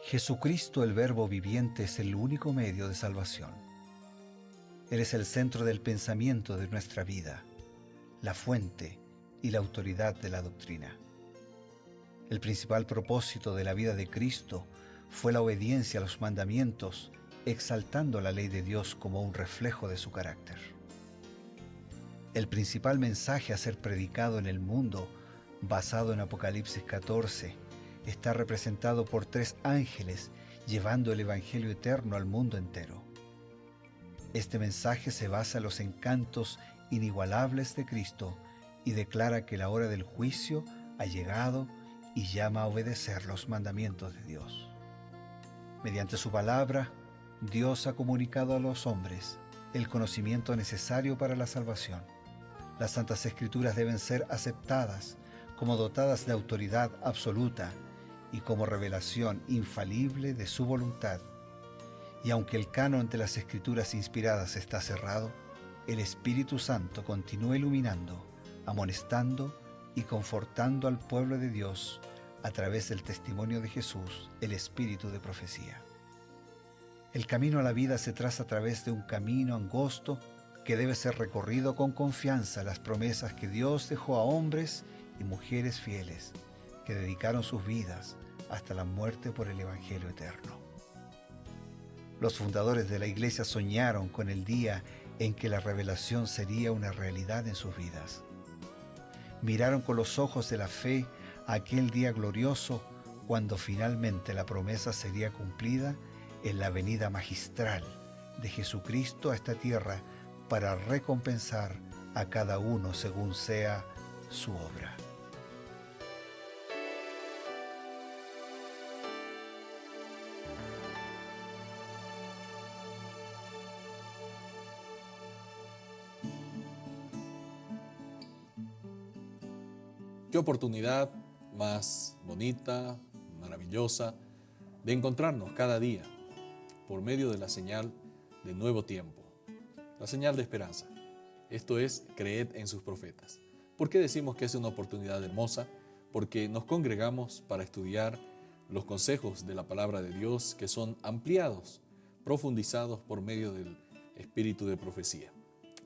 Jesucristo, el Verbo viviente, es el único medio de salvación. Él es el centro del pensamiento de nuestra vida, la fuente y la autoridad de la doctrina. El principal propósito de la vida de Cristo fue la obediencia a los mandamientos, exaltando la ley de Dios como un reflejo de su carácter. El principal mensaje a ser predicado en el mundo, basado en Apocalipsis 14, está representado por 3 ángeles llevando el Evangelio eterno al mundo entero. Este mensaje se basa en los encantos inigualables de Cristo y declara que la hora del juicio ha llegado y llama a obedecer los mandamientos de Dios. Mediante su palabra, Dios ha comunicado a los hombres el conocimiento necesario para la salvación. Las Santas Escrituras deben ser aceptadas como dotadas de autoridad absoluta y como revelación infalible de su voluntad. Y aunque el canon de las Escrituras inspiradas está cerrado, el Espíritu Santo continúa iluminando, amonestando y confortando al pueblo de Dios a través del testimonio de Jesús, el Espíritu de profecía. El camino a la vida se traza a través de un camino angosto que debe ser recorrido con confianza en las promesas que Dios dejó a hombres y mujeres fieles que dedicaron sus vidas hasta la muerte por el Evangelio eterno. Los fundadores de la Iglesia soñaron con el día en que la revelación sería una realidad en sus vidas. Miraron con los ojos de la fe a aquel día glorioso cuando finalmente la promesa sería cumplida en la venida magistral de Jesucristo a esta tierra para recompensar a cada uno según sea su obra. Qué oportunidad más bonita, maravillosa, de encontrarnos cada día por medio de la señal de nuevo tiempo, la señal de esperanza. Esto es, creed en sus profetas. ¿Por qué decimos que es una oportunidad hermosa? Porque nos congregamos para estudiar los consejos de la palabra de Dios que son ampliados, profundizados por medio del espíritu de profecía.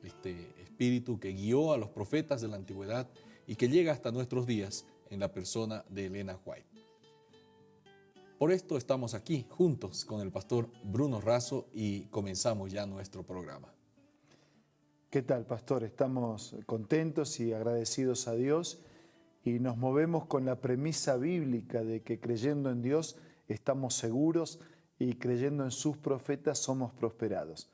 Este espíritu que guió a los profetas de la antigüedad y que llega hasta nuestros días en la persona de Elena White. Por esto estamos aquí juntos con el pastor Bruno Razo y comenzamos ya nuestro programa. ¿Qué tal, pastor? Estamos contentos y agradecidos a Dios y nos movemos con la premisa bíblica de que creyendo en Dios estamos seguros y creyendo en sus profetas somos prosperados.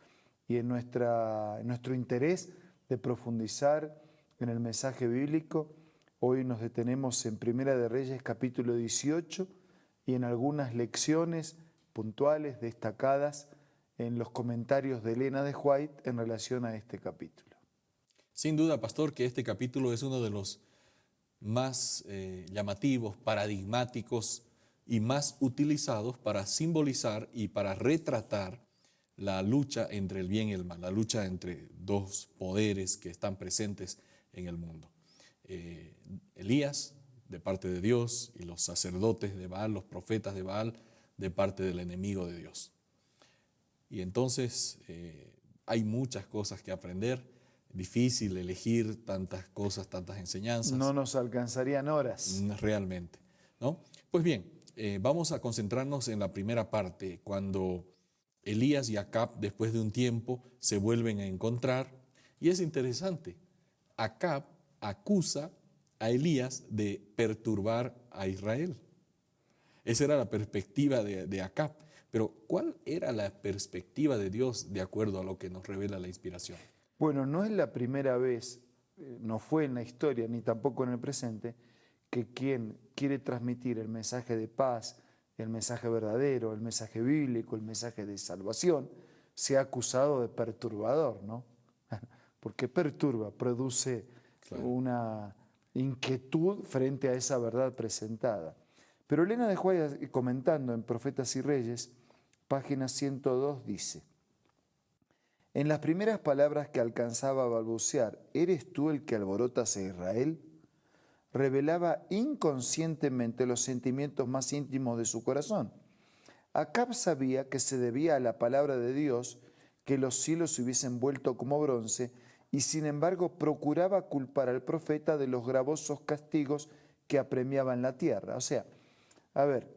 Y en nuestro interés de profundizar en el mensaje bíblico, hoy nos detenemos en Primera de Reyes capítulo 18 y en algunas lecciones puntuales destacadas en los comentarios de Elena de White en relación a este capítulo. Sin duda, pastor, que este capítulo es uno de los más llamativos, paradigmáticos y más utilizados para simbolizar y para retratar la lucha entre el bien y el mal, la lucha entre dos poderes que están presentes en el mundo. Elías, de parte de Dios, y los sacerdotes de Baal, los profetas de Baal, de parte del enemigo de Dios. Y entonces hay muchas cosas que aprender, difícil elegir tantas cosas, tantas enseñanzas. No nos alcanzarían horas. Realmente, ¿no? Pues bien, vamos a concentrarnos en la primera parte, cuando Elías y Acab, después de un tiempo, se vuelven a encontrar. Y es interesante, Acab acusa a Elías de perturbar a Israel. Esa era la perspectiva de Acab. Pero, ¿cuál era la perspectiva de Dios de acuerdo a lo que nos revela la inspiración? Bueno, no es la primera vez, no fue en la historia ni tampoco en el presente, que quien quiere transmitir el mensaje de paz, el mensaje verdadero, el mensaje bíblico, el mensaje de salvación, sea acusado de perturbador, ¿no? Porque perturba, produce una inquietud frente a esa verdad presentada. Pero Elena de White, comentando en Profetas y Reyes, página 102, dice: en las primeras palabras que alcanzaba a balbucear, ¿eres tú el que alborotas a Israel?, revelaba inconscientemente los sentimientos más íntimos de su corazón. Acab sabía que se debía a la palabra de Dios que los cielos se hubiesen vuelto como bronce, y sin embargo procuraba culpar al profeta de los gravosos castigos que apremiaban la tierra. O sea, a ver,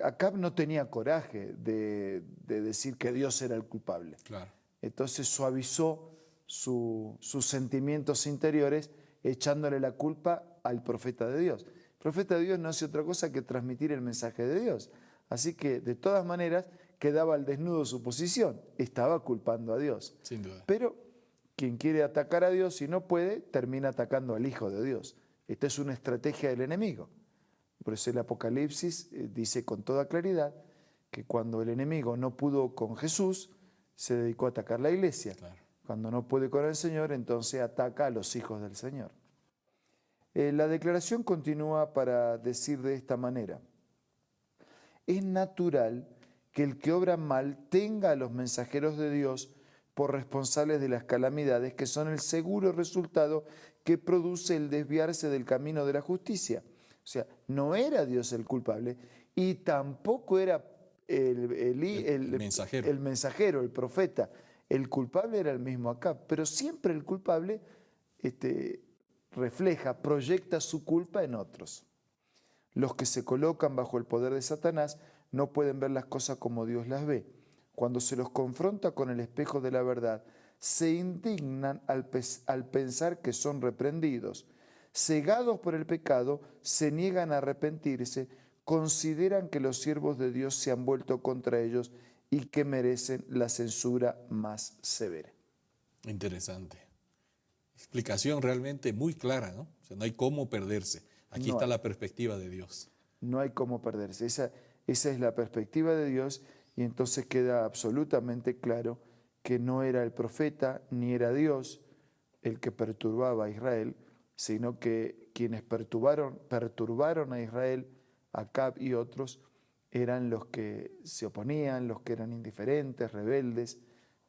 Acab no tenía coraje de decir que Dios era el culpable. Claro. Entonces suavizó sus sentimientos interiores echándole la culpa al profeta de Dios. El profeta de Dios no hace otra cosa que transmitir el mensaje de Dios. Así que de todas maneras quedaba al desnudo su posición, estaba culpando a Dios. Sin duda. Pero quien quiere atacar a Dios y no puede, termina atacando al Hijo de Dios. Esta es una estrategia del enemigo. Por eso el Apocalipsis dice con toda claridad que cuando el enemigo no pudo con Jesús, se dedicó a atacar la iglesia. Claro. Cuando no puede con el Señor, entonces ataca a los hijos del Señor. La declaración continúa para decir de esta manera: es natural que el que obra mal tenga a los mensajeros de Dios por responsables de las calamidades que son el seguro resultado que produce el desviarse del camino de la justicia. O sea, no era Dios el culpable y tampoco era el mensajero, el profeta. El culpable era el mismo Acab, pero siempre el culpable proyecta su culpa en otros. Los que se colocan bajo el poder de Satanás no pueden ver las cosas como Dios las ve. Cuando se los confronta con el espejo de la verdad, se indignan al pensar que son reprendidos. Cegados por el pecado, se niegan a arrepentirse, consideran que los siervos de Dios se han vuelto contra ellos y que merecen la censura más severa. Interesante. Explicación realmente muy clara, ¿no? O sea, no hay cómo perderse. Aquí está la perspectiva de Dios. No hay cómo perderse. Esa es la perspectiva de Dios, y entonces queda absolutamente claro que no era el profeta ni era Dios el que perturbaba a Israel, sino que quienes perturbaron a Israel, Acab y otros, eran los que se oponían, los que eran indiferentes, rebeldes,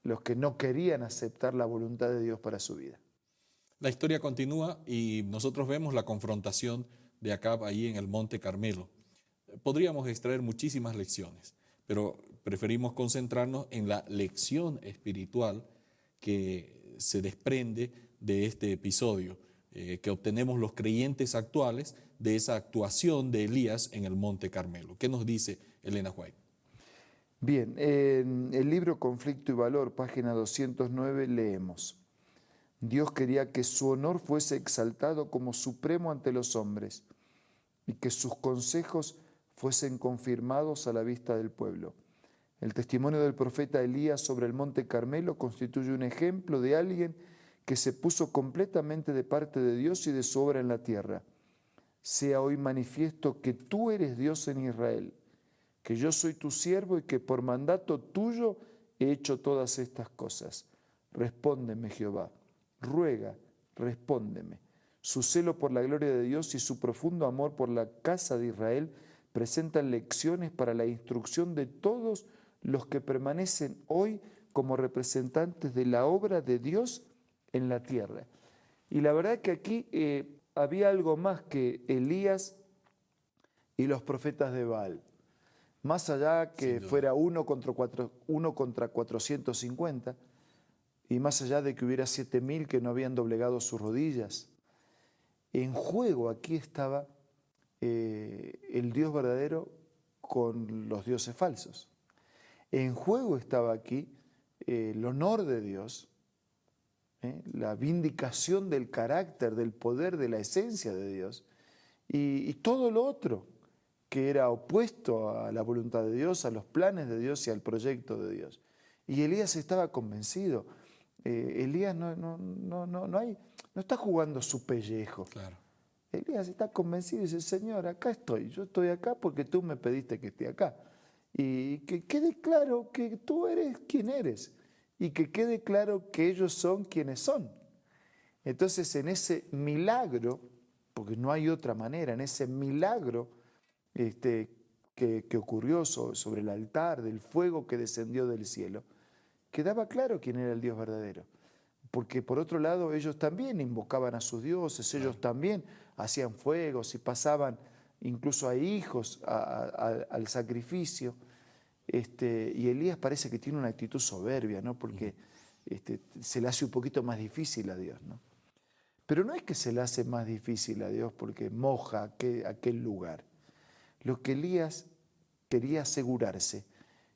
los que no querían aceptar la voluntad de Dios para su vida. La historia continúa y nosotros vemos la confrontación de Acab ahí en el Monte Carmelo. Podríamos extraer muchísimas lecciones, pero preferimos concentrarnos en la lección espiritual que se desprende de este episodio, que obtenemos los creyentes actuales de esa actuación de Elías en el Monte Carmelo. ¿Qué nos dice Elena White? Bien, en el libro Conflicto y Valor, página 209, leemos: Dios quería que su honor fuese exaltado como supremo ante los hombres y que sus consejos fuesen confirmados a la vista del pueblo. El testimonio del profeta Elías sobre el Monte Carmelo constituye un ejemplo de alguien que se puso completamente de parte de Dios y de su obra en la tierra. Sea hoy manifiesto que tú eres Dios en Israel, que yo soy tu siervo y que por mandato tuyo he hecho todas estas cosas. Respóndeme, Jehová. Ruega, respóndeme. Su celo por la gloria de Dios y su profundo amor por la casa de Israel presentan lecciones para la instrucción de todos los que permanecen hoy como representantes de la obra de Dios en la tierra. Y la verdad que aquí había algo más que Elías y los profetas de Baal. Más allá que fuera uno contra 450, y más allá de que hubiera 7.000 que no habían doblegado sus rodillas, en juego aquí estaba el Dios verdadero con los dioses falsos. En juego estaba aquí el honor de Dios, la vindicación del carácter, del poder, de la esencia de Dios, y todo lo otro que era opuesto a la voluntad de Dios, a los planes de Dios y al proyecto de Dios. Y Elías estaba convencido. Elías no está jugando su pellejo. Claro. Elías está convencido y dice: Señor, acá estoy. Yo estoy acá porque tú me pediste que esté acá. Y que quede claro que tú eres quien eres. Y que quede claro que ellos son quienes son. Entonces, en ese milagro, porque no hay otra manera, en ese milagro que ocurrió sobre el altar, del fuego que descendió del cielo, quedaba claro quién era el Dios verdadero. Porque por otro lado ellos también invocaban a sus dioses, ellos también hacían fuegos y pasaban incluso a hijos al sacrificio. Y Elías parece que tiene una actitud soberbia, ¿no? Porque se le hace un poquito más difícil a Dios, ¿no? Pero no es que se le hace más difícil a Dios porque moja aquel lugar. Lo que Elías quería asegurarse,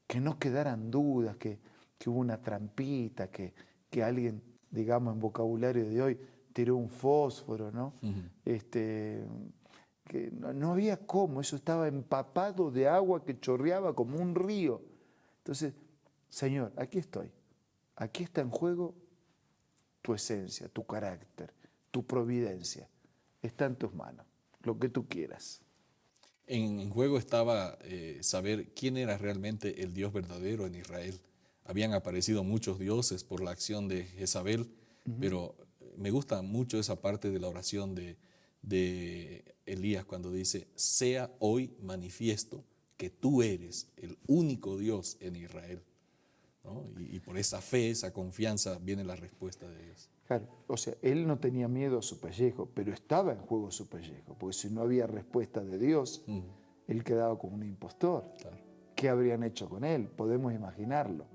que no quedaran dudas, que hubo una trampita, que alguien, digamos en vocabulario de hoy, tiró un fósforo, ¿no? Que no había cómo, eso estaba empapado de agua que chorreaba como un río. Entonces, Señor, aquí estoy. Aquí está en juego tu esencia, tu carácter, tu providencia. Está en tus manos, lo que tú quieras. En juego estaba saber quién era realmente el Dios verdadero en Israel. Habían aparecido muchos dioses por la acción de Jezabel, pero me gusta mucho esa parte de la oración de Elías cuando dice, sea hoy manifiesto que tú eres el único Dios en Israel, ¿no? Y por esa fe, esa confianza viene la respuesta de Dios. Claro, o sea, él no tenía miedo a su pellejo, pero estaba en juego su pellejo, porque si no había respuesta de Dios, él quedaba como un impostor. Claro. ¿Qué habrían hecho con él? Podemos imaginarlo.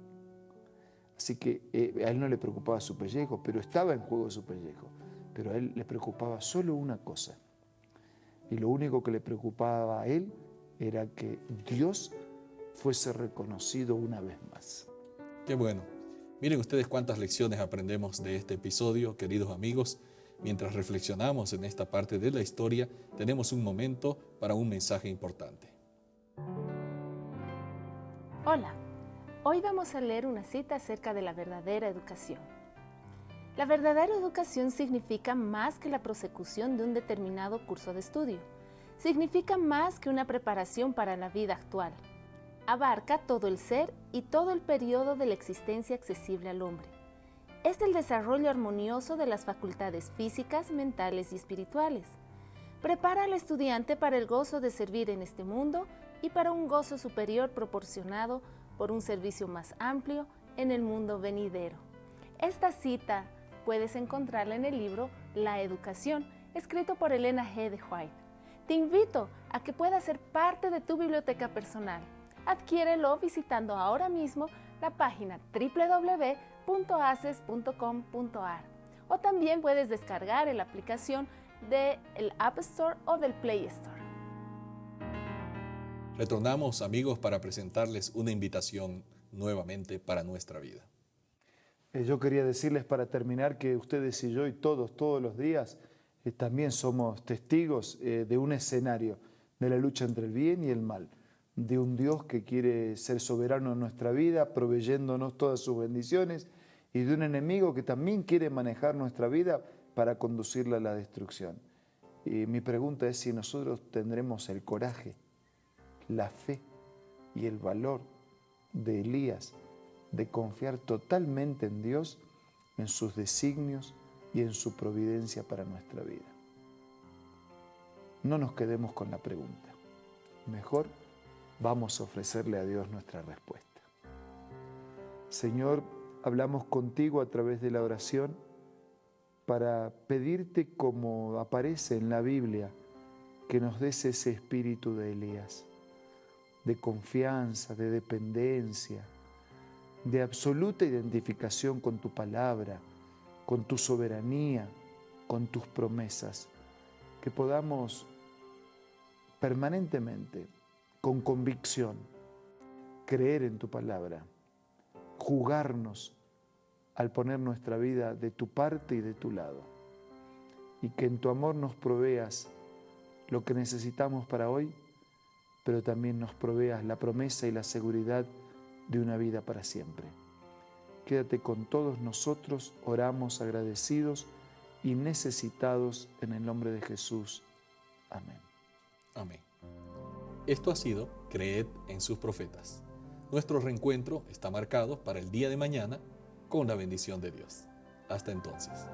Así que a él no le preocupaba su pellejo, pero estaba en juego su pellejo. Pero a él le preocupaba solo una cosa. Y lo único que le preocupaba a él era que Dios fuese reconocido una vez más. Qué bueno. Miren ustedes cuántas lecciones aprendemos de este episodio, queridos amigos. Mientras reflexionamos en esta parte de la historia, tenemos un momento para un mensaje importante. Hola, hoy vamos a leer una cita acerca de la verdadera educación. La verdadera educación significa más que la prosecución de un determinado curso de estudio. Significa más que una preparación para la vida actual. Abarca todo el ser y todo el periodo de la existencia accesible al hombre. Es el desarrollo armonioso de las facultades físicas, mentales y espirituales. Prepara al estudiante para el gozo de servir en este mundo y para un gozo superior proporcionado por un servicio más amplio en el mundo venidero. Esta cita puedes encontrarla en el libro La Educación, escrito por Elena G. de White. Te invito a que pueda ser parte de tu biblioteca personal. Adquiérelo visitando ahora mismo la página www.aces.com.ar o también puedes descargar la aplicación del App Store o del Play Store. Retornamos, amigos, para presentarles una invitación nuevamente para nuestra vida. Yo quería decirles para terminar que ustedes y yo y todos los días también somos testigos de un escenario de la lucha entre el bien y el mal, de un Dios que quiere ser soberano en nuestra vida, proveyéndonos todas sus bendiciones, y de un enemigo que también quiere manejar nuestra vida para conducirla a la destrucción. Y mi pregunta es si nosotros tendremos el coraje, la fe y el valor de Elías de confiar totalmente en Dios, en sus designios y en su providencia para nuestra vida. No nos quedemos con la pregunta. Mejor vamos a ofrecerle a Dios nuestra respuesta. Señor, hablamos contigo a través de la oración para pedirte, como aparece en la Biblia, que nos des ese espíritu de Elías, de confianza, de dependencia, de absoluta identificación con tu palabra, con tu soberanía, con tus promesas, que podamos permanentemente, con convicción, creer en tu palabra, jugarnos al poner nuestra vida de tu parte y de tu lado, y que en tu amor nos proveas lo que necesitamos para hoy, pero también nos proveas la promesa y la seguridad de una vida para siempre. Quédate con todos nosotros, oramos agradecidos y necesitados en el nombre de Jesús. Amén. Amén. Esto ha sido Creed en sus profetas. Nuestro reencuentro está marcado para el día de mañana con la bendición de Dios. Hasta entonces.